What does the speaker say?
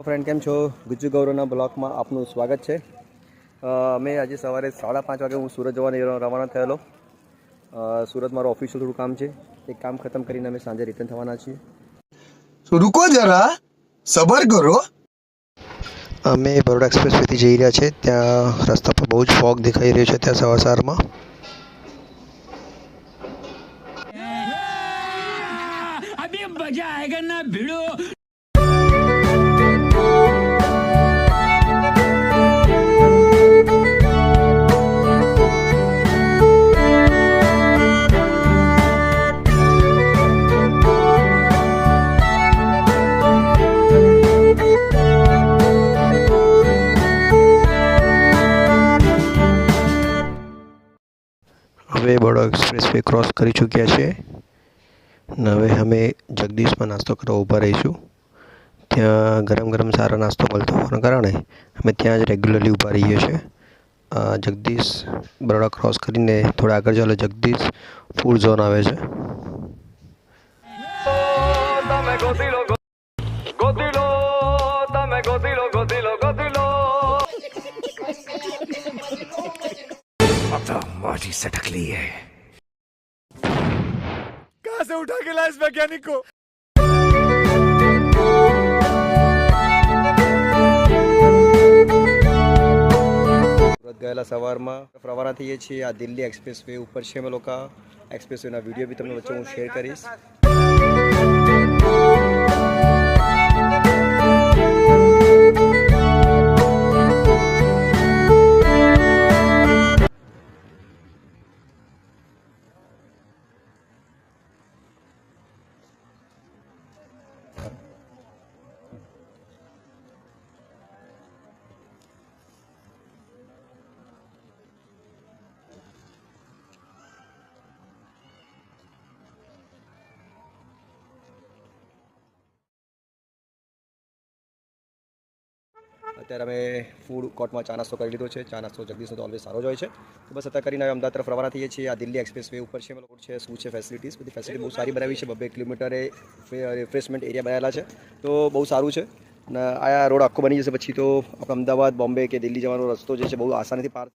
Friend केम छो Gujju गौरवना block में आपनु स्वागत है। मैं आज सवारे 5:30 वागे हूँ सूरत जवा रवाना थयेलो। सूरत मारो ऑफिशियल थोड़ું काम है, एक काम खत्म करीने अमे सांजे रिटर्न थवाना छीए। तो रुको जरा सबर करो। अमे बरोड़ा एक्सप्रेस वे थी जई रह्या छे, त्या रस्ता पर बहुत ज फॉग देखाई रह्यो छे। त्या सवार में अभी मजा आएगा ना भिड़ो। हवे बरोड़ा एक्सप्रेस वे क्रॉस करी चूक्या छे। हवे अमे जगदीश में नास्तो करवा ऊभा रहीशुं। त्या गरम गरम सारा नास्तो मळतो होवाने कारणे अमे त्यां ज रेग्युलरली ऊभा रहीए छे। जगदीश बरोड़ा क्रॉस करीने थोड़ा आगळ चालो जगदीश फूड झोन आवे छे। माटी सटक ली है। कहाँ से उठा के लाया इस वैज्ञानिक को? सूरत गयेला सवारमां रवाना थईए छीए। आ दिल्ही एक्सप्रेस वे ऊपर छे। अमे लोका एक्सप्रेस वेना विडियो बी तमने वच्चे हूँ शेर करीश। અત્યારે અમે ફૂડ કોર્ટમાં ચા નાસ્તો કરી લીધો છે। ચા નાસ્તો જગદીશનો તો ઓલવેઝ સારો જ હોય છે। તો બસ અત્યારે કરીને અમદાવાદ તરફ રવાના થઈએ છીએ। આ દિલ્હી એક્સપ્રેસ વે ઉપર છે અમે લોકો છે। શું છે ફેસિલિટીઝ, બધી ફેસિલિટી બહુ સારી બનાવી છે। 2 કિલોમીટરે રિફ્રેશમેન્ટ એરિયા બનાવેલા છે, તો બહુ સારું છે। અને આ રોડ આખો બની જશે પછી તો આપણે અમદાવાદ, બોમ્બે કે દિલ્હી જવાનો રસ્તો જે છે બહુ આસાનીથી પાર